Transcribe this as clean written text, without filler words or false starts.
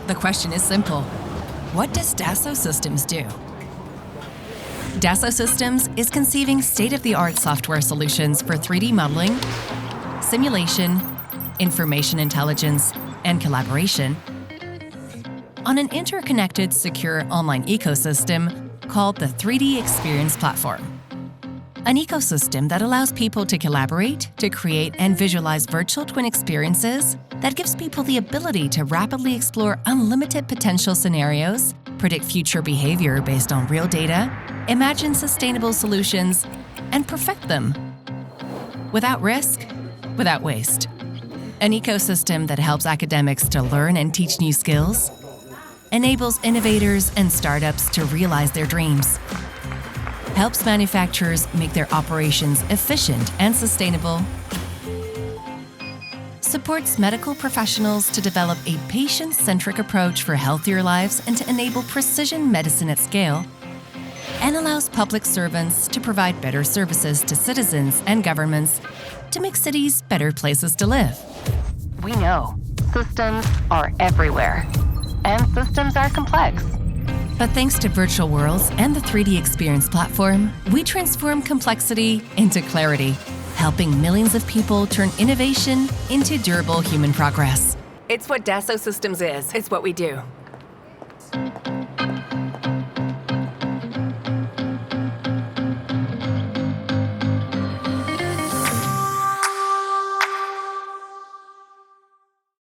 The question is simple. What does Dassault Systems do? Dassault Systems is conceiving state-of-the-art software solutions for 3D modeling, simulation, information intelligence, and collaboration on an interconnected, secure online ecosystem called the 3D Experience Platform. An ecosystem that allows people to collaborate, to create and visualize virtual twin experiences that gives people the ability to rapidly explore unlimited potential scenarios, predict future behavior based on real data, imagine sustainable solutions, and perfect them. Without risk, without waste. An ecosystem that helps academics to learn and teach new skills, enables innovators and startups to realize their dreams, helps manufacturers make their operations efficient and sustainable, supports medical professionals to develop a patient-centric approach for healthier lives and to enable precision medicine at scale, and allows public servants to provide better services to citizens and governments to make cities better places to live. We know systems are everywhere, and systems are complex. But thanks to virtual worlds and the 3D Experience platform, we transform complexity into clarity, helping millions of people turn innovation into durable human progress. It's what Dassault Systems is. It's what we do.